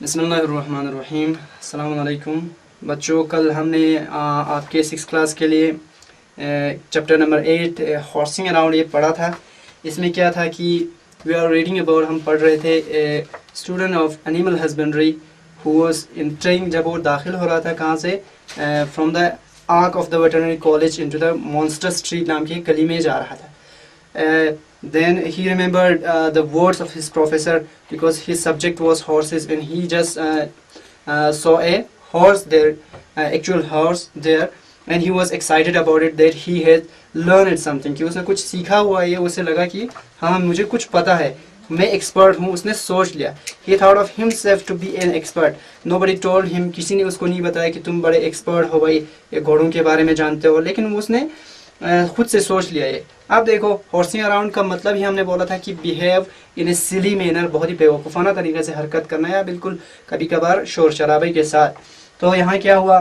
बिस्मिल्लाहिर्रहमानिर्रहीम। अस्सलाम वालेकुम बच्चों, कल हमने आपके 6 क्लास के लिए चैप्टर नंबर 8 हॉर्सिंग अराउंड ये पढ़ा था। इसमें क्या था कि वी आर रीडिंग अबाउट, हम पढ़ रहे थे student of animal husbandry who was entering, जब वो दाखिल हो रहा था कहाँ से, from the arch of the veterinary college into the monster street नाम की गली में जा रहा था। Then he remembered the words of his professor because his subject was horses, and he just saw a horse there, actual horse there, and he was excited about it that he had learned something, कि उसने कुछ सीखा हुआ है। उसे लगा कि हाँ मुझे कुछ पता है, मैं एक्सपर्ट हूँ। उसने सोच लिया, he thought of himself to be an expert. Nobody told him, किसी ने उसको नहीं बताया कि तुम बड़े एक्सपर्ट हो भाई, ये घोड़ों के बारे में जानते हो, लेकिन उसने खुद से सोच लिया ये। अब देखो, हॉर्सिंग अराउंड का मतलब ही हमने बोला था कि behave in A silly manner, बहुत ही बेवकूफ़ाना तरीके से हरकत करना या बिल्कुल कभी कभार शोर शराबे के साथ। तो यहाँ क्या हुआ,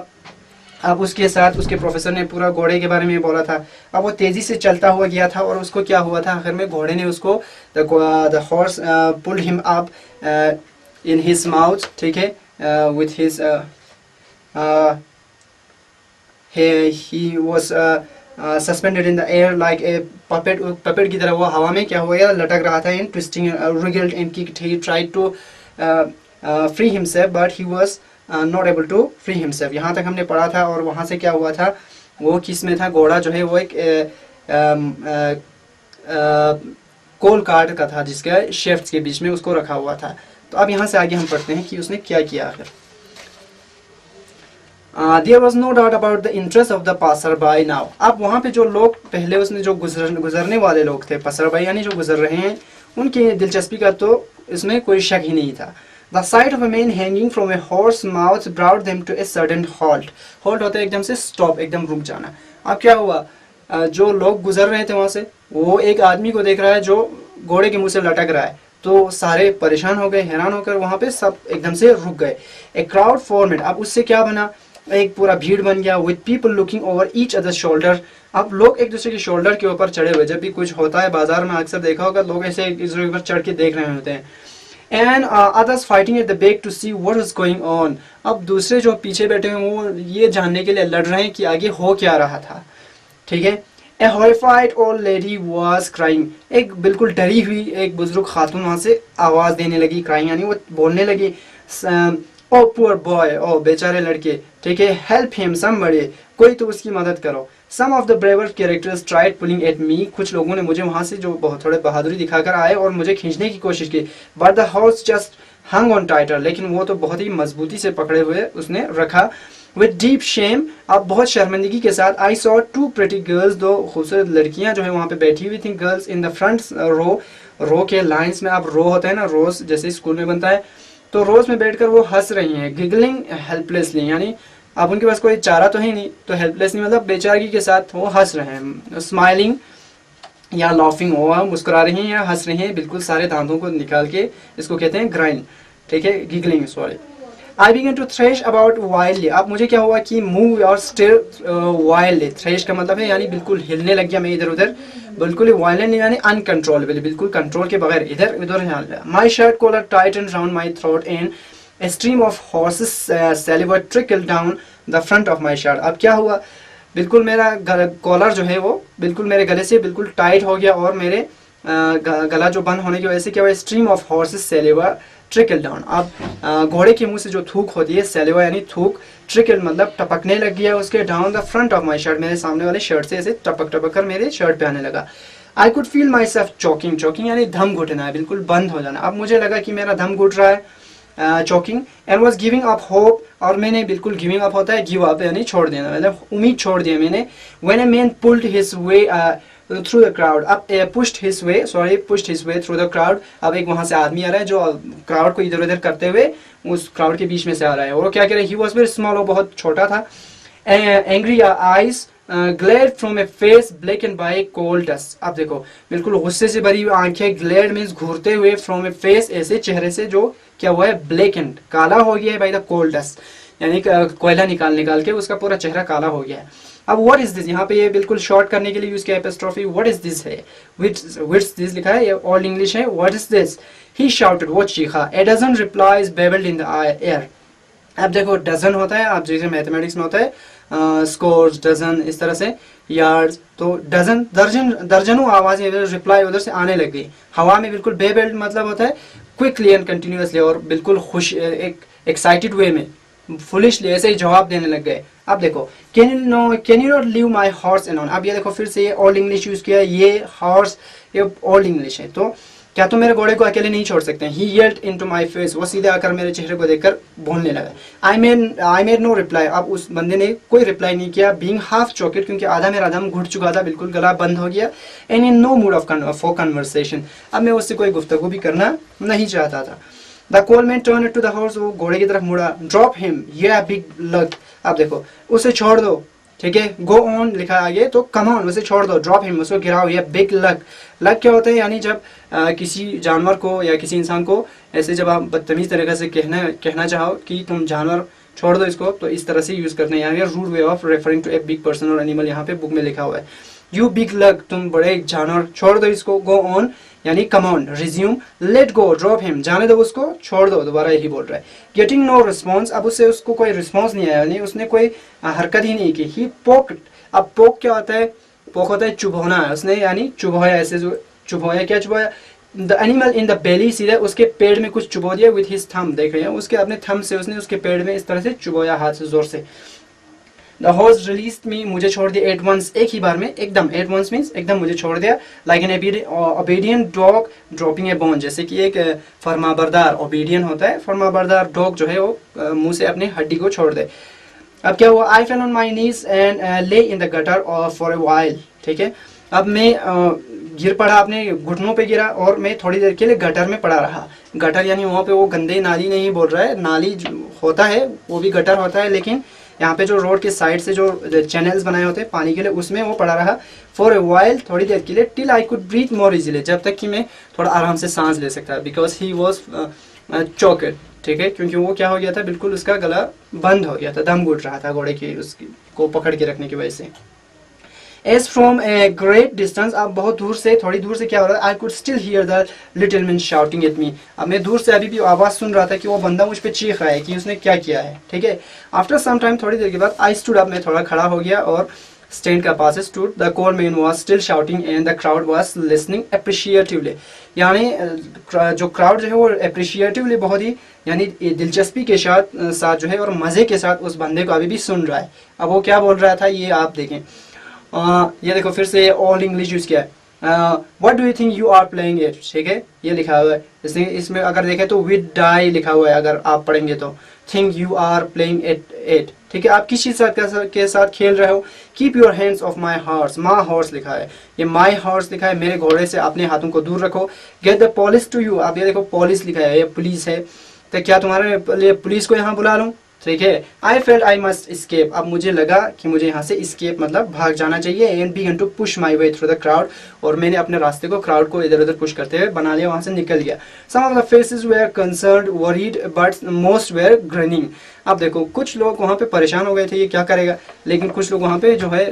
अब उसके साथ उसके प्रोफेसर ने पूरा घोड़े के बारे में बोला था। अब वो तेज़ी से चलता हुआ गया था और उसको क्या हुआ था, आखिर में घोड़े ने उसको the horse pulled him up in his mouth, ठीक है, with his he was suspended in the air like a puppet. Puppet की तरह वो हवा में क्या हुआ, लटक रहा था। In twisting wriggled and kicked, he tried to free himself but he was not able to free himself. यहाँ तक हमने पढ़ा था। और वहाँ से क्या हुआ था, वो किस में था, घोड़ा जो है वो एक कोल कार्ड का था जिसके शेफ्ट्स के बीच में उसको रखा हुआ था। तो अब यहाँ से आगे हम पढ़ते हैं कि उसने क्या किया आखिर। There was no doubt about the interest of the passerby now. अब वहाँ पे जो लोग पहले उसने जो गुजरने वाले लोग थे, passerby यानी जो गुजर रहे हैं, उनकी दिलचस्पी का तो इसमें कोई शक ही नहीं था। The sight of a man hanging from a horse mouth brought them to a sudden halt. Halt होता है एकदम से stop, एकदम रुक जाना। अब क्या हुआ, जो लोग गुजर रहे थे वहाँ से, वो एक आदमी को देख रहा है जो घोड़े के मुंह से लटक रहा है। तो सारे परेशान हो गए, हैरान होकर वहाँ पे सब एकदम से रुक गए। A crowd formed. अब उससे क्या बना, एक पूरा भीड़ बन गया। With people looking over each other shoulder. अब लोग एक दूसरे के शोल्डर के ऊपर चढ़े हुए, जब भी कुछ होता है बाजार में अक्सर देखा होगा, लोग ऐसे एक दूसरे के ऊपर चढ़ के देख रहे होते हैं। And others fighting at the back to see what is going on. अब दूसरे जो पीछे बैठे हुए वो ये जानने के लिए लड़ रहे हैं कि आगे हो क्या रहा था, ठीक है। A horrified old lady was crying. एक बिल्कुल डरी हुई एक बुजुर्ग खातून वहां से आवाज देने लगी, क्राइंग यानी वो बोलने लगी, ओ पुअर बॉय, ओ बेचारे लड़के, ठीक है, हेल्प हिम समबडी, कोई तो उसकी मदद करो। Some of the braver characters tried pulling at me. कुछ लोगों ने मुझे वहां से जो बहुत थोड़े बहादुरी दिखाकर आए और मुझे खींचने की कोशिश की। But the horse just hung on tighter, लेकिन वो तो बहुत ही मजबूती से पकड़े हुए उसने रखा। विद डीप शेम, अब बहुत शर्मिंदगी के साथ, I saw two pretty girls, दो खूबसूरत लड़कियां जो है वहां पे बैठी हुई थी, girls in the front row. Row के लाइन्स में, अब रो होता है ना, रोज जैसे स्कूल में बनता है, तो रोज में बैठकर वो हंस रही हैं, गिगलिंग हेल्पलेसली, यानी अब उनके पास कोई चारा तो है नहीं, तो हेल्पलेसली मतलब बेचारगी के साथ वो हंस रहे हैं। स्माइलिंग या लाफिंग, वो मुस्कुरा रही हैं या हंस रही हैं, बिल्कुल सारे दांतों को निकाल के, इसको कहते हैं ग्राइंड, ठीक है, giggling, sorry. I began to thresh about wildly. अब मुझे क्या हुआ कि मूव और स्टिर वाइल्डली, थ्रेश का मतलब है यानी बिल्कुल हिलने लग गया मैं इधर उधर, बिल्कुल वायलेंट यानी अनकंट्रोलेबल, बिल्कुल कंट्रोल के बगैर इधर उधर हिल गया। My shirt collar tighten round my throat and a stream of horses saliva trickled down the front of my shirt. अब क्या हुआ, बिल्कुल मेरा कॉलर जो है वो बिल्कुल मेरे गले से बिल्कुल टाइट हो गया और मेरे गला जो बंद होने की वजह से क्या हुआ, stream of horses saliva trickle down. अब घोड़े के मुंह से जो थूक होती है, सैलिवा यानी थूक, ट्रिकल मतलब टपकने लग गया उसके, down the front of my shirt, मेरे सामने वाले शर्ट से ऐसे टपक टपक कर मेरे शर्ट पे आने लगा। I could feel my self choking, choking यानी दम घुटना है, बिल्कुल बंद हो जाना। अब मुझे लगा कि मेरा दम घुट रहा है, choking, and was giving up hope, और मैंने बिल्कुल गिविंग अप होता है गिव अप यानी छोड़ देना, मतलब उम्मीद छोड़ दिया मैंने। When a man pulled his way through the crowd, अब pushed his way through the crowd. अब एक वहां से आदमी आ रहा है जो क्राउड को इधर उधर करते हुए उस क्राउड के बीच में से आ रहा है, और क्या कह रहा है, ही वॉज वेरी स्मॉल, वो बहुत छोटा था। Angry eyes glared from a face blackened by cold dust. अब देखो बिल्कुल गुस्से से भरी हुई आंखें, ग्लेड मीन्स घूरते हुए, फ्रॉम ए फेस ऐसे चेहरे से जो क्या हुआ है, ब्लैकन काला हो गया है बाय द कोल्ड डस्ट, यानी कोयला निकाल निकाल के उसका पूरा चेहरा काला हो गया है। अब व्हाट इज दिस, यहाँ पे ये बिल्कुल शॉर्ट करने के लिए यूज किया एपिस्ट्रोफी, व्हाट इज दिस है, व्हिच दिस लिखा है, ये ओल्ड इंग्लिश है, what is this, he shouted, वो चीखा, a dozen replies babbled in the air. अब देखो डजन होता है, आप जैसे मैथमेटिक्स में होता है स्कोर्स, डजन, इस तरह से यार्ड्स, तो डजन दर्जनों आवाजें रिप्लाई उधर से आने लग गई हवा में, बिल्कुल बेबल्ड मतलब होता है क्विकली एंड कंटिन्यूअसली, और बिल्कुल खुश एक एक्साइटेड वे में, फुलिशली ऐसे ही जवाब देने लग गए। अब देखो can you not leave my horse alone, अब ये देखो फिर से ये ओल्ड इंग्लिश यूज किया, ये हॉर्स ये ओल्ड इंग्लिश है, तो क्या तुम मेरे घोड़े को अकेले नहीं छोड़ सकते? ही येल्ड इनटू माय फेस, वो सीधे आकर मेरे चेहरे को देखकर बोलने लगा। आई मेड नो रिप्लाई, अब उस बंदे ने कोई रिप्लाई नहीं किया, बीइंग हाफ चोकेड, क्योंकि आधा मेरा दम घुट चुका था, बिल्कुल गला बंद हो गया, and in no mood for conversation, अब मैं उससे कोई गुफ्तगू भी करना नहीं चाहता था। The coalman turn to the horse, वो घोड़े की तरफ मुड़ा, ड्रॉप हिम ये बिग लक, अब देखो उसे छोड़ दो, ठीक है, गो ऑन लिखा है आगे, तो कम ऑन, उसे छोड़ दो, ड्रॉप हिम उसको गिराओ, ये बिग लक, लक क्या होता है, यानी जब किसी जानवर को या किसी इंसान को ऐसे जब आप बदतमीज तरीके से कहना चाहो कि तुम जानवर छोड़ दो इसको, तो इस तरह से यूज करते हैं, यहाँ rude way of referring to a big person or animal, यहाँ पे बुक में लिखा हुआ है, यू बिग लक, तुम बड़े जानवर, छोड़ दो इसको, गो ऑन यानी come on, resume, let go, drop him, जाने दो उसको, छोड़ दो, दोबारा यही बोल रहा है। गेटिंग नो रिस्पॉन्स, अब उससे उसको कोई रिस्पॉन्स नहीं आया, यानी उसने कोई हरकत ही नहीं की। ही पोक्ड, अब पोक क्या होता है, पोक होता है चुभोना, उसने यानी चुभोया, ऐसे जो चुभोया, क्या चुभोया, the animal in the belly, सीधे उसके पेड़ में कुछ चुभो दिया, विथ हिज थंब, देख रहे हैं, उसके अपने थंब से उसने उसके पेड़ में इस तरह से चुभोया, हाथ से जोर से। द हॉर्स रिलीज्ड मी, मुझे छोड़ दिया, एट वंस, एक ही बार में, एकदम, एट वंस मीन्स एकदम मुझे छोड़ दिया, like an obedient dog dropping A bone, जैसे कि एक फरमाबरदार, ओबीडियंट होता है, फरमाबरदार डॉग जो है वो मुंह से अपनी हड्डी को छोड़ दे। अब क्या हुआ, I fell on my knees and lay in the gutter for a while, ठीक है, अब मैं गिर पड़ा, अपने घुटनों पे गिरा और मैं थोड़ी देर के लिए गटर में पड़ा रहा। गटर यानी वहाँ पे वो गंदे नाली नहीं बोल रहा है, नाली होता है वो भी गटर होता है, लेकिन यहाँ पे जो रोड के साइड से जो चैनल्स बनाए होते हैं पानी के लिए, उसमें वो पड़ा रहा फॉर ए वाइल, थोड़ी देर के लिए, till I could breathe more easily, जब तक कि मैं थोड़ा आराम से सांस ले सकता, बिकॉज ही वॉज चोकेड, ठीक है, क्योंकि वो क्या हो गया था, बिल्कुल उसका गला बंद हो गया था, दम घुट रहा था घोड़े की उसकी को पकड़ के रखने की वजह से। As from a great distance, अब बहुत दूर से, थोड़ी दूर से क्या हो रहा है, I could still here the little man shouting at me, अब मैं दूर से अभी भी आवाज सुन रहा था कि वो बंदा मुझ पे चीख रहा है कि उसने क्या किया है, ठीक है। आफ्टर सम टाइम, थोड़ी देर के बाद, आई स्टूड अप, मैं थोड़ा खड़ा हो गया और स्टैंड का पास stood, the coal man was still shouting and the crowd was listening appreciatively, यानी जो क्राउड जो है वो एप्रिशिएटिवली, बहुत ही यानी दिलचस्पी के साथ जो है और मजे के साथ उस बंदे को अभी भी सुन रहा है। अब वो क्या बोल रहा था ये आप देखें, ये देखो फिर से ओल्ड इंग्लिश यूज किया है, what do you think you are playing it, ठीक है, ये लिखा हुआ है, इसमें अगर देखें तो विद डाई लिखा हुआ है, अगर आप पढ़ेंगे तो think you are playing it, ठीक है, आप किस चीज के साथ खेल रहे हो। Keep your hands of my horse, my horse लिखा है, ये माई हॉर्स लिखा है, मेरे घोड़े से अपने हाथों को दूर रखो। Get the police to you, आप ये देखो पुलिस लिखा है, ये पुलिस है, तो क्या तुम्हारे लिए पुलिस को यहाँ बुला लूं, ठीक है। I felt I must escape, अब मुझे लगा कि मुझे यहाँ से एस्केप मतलब भाग जाना चाहिए, and began to push my way through the crowd, और मैंने अपने रास्ते को क्राउड को इधर उधर पुश करते हुए बना लिया, वहां से निकल गया। Some of the faces were concerned, worried, but most were grinning, अब देखो कुछ लोग वहाँ पे परेशान हो गए थे ये क्या करेगा, लेकिन कुछ लोग वहाँ पे जो है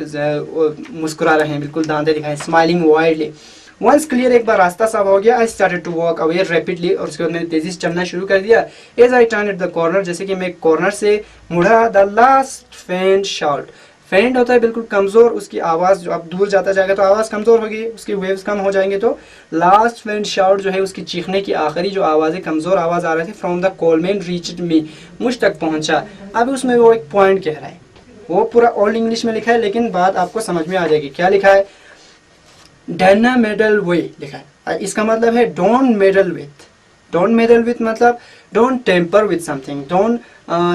मुस्कुरा रहे हैं, बिल्कुल दांते दिखाए, स्माइलिंग वाइडली। वंस क्लियर, एक बार रास्ता साफ हो गया, I started to walk away rapidly, और उसके बाद मैंने तेजी से चलना शुरू कर दिया। As I turn at the corner, जैसे कि मैं कॉर्नर से मुड़ा, द लास्ट फेंट शाउट, फेंट होता है बिल्कुल कमजोर, उसकी आवाज जो अब दूर जाता जाएगा तो आवाज कमजोर होगी, उसकी वेव्स कम हो जाएंगे, तो लास्ट फेंट शाउट जो है उसकी चीखने की आखिरी जो आवाज है, कमजोर आवाज आ रही थी, फ्रॉम द कोलमैन रीच्ड मी, मुझ तक पहुंचा। अब उसमें वो एक पॉइंट कह रहा है, वो पूरा ओल्ड इंग्लिश में लिखा है, लेकिन बात आपको समझ में आ जाएगी, क्या लिखा है, डैना मेडल वे लिखा है, इसका मतलब है don't meddle with, don't meddle with मतलब don't tamper with something, don't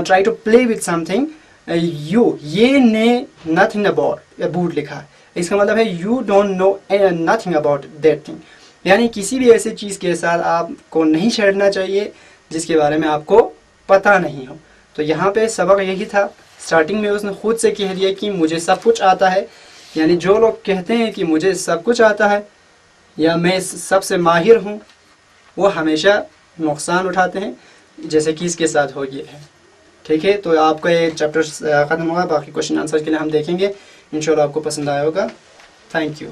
try to play with something, you ये ने नथिंग अबाउट लिखा है, इसका मतलब है you don't know nothing about that thing, यानी किसी भी ऐसी चीज के साथ आपको नहीं छेड़ना चाहिए जिसके बारे में आपको पता नहीं हो। तो यहाँ पे सबक यही था, स्टार्टिंग में उसने खुद से कह दिया कि मुझे सब कुछ आता है, यानी जो लोग कहते हैं कि मुझे सब कुछ आता है या मैं सबसे माहिर हूँ, वो हमेशा नुकसान उठाते हैं, जैसे कि इसके साथ हो गया है, ठीक है। तो आपका ये चैप्टर ख़त्म हुआ, बाकी क्वेश्चन आंसर के लिए हम देखेंगे इंशाल्लाह आपको पसंद आया होगा। Thank you.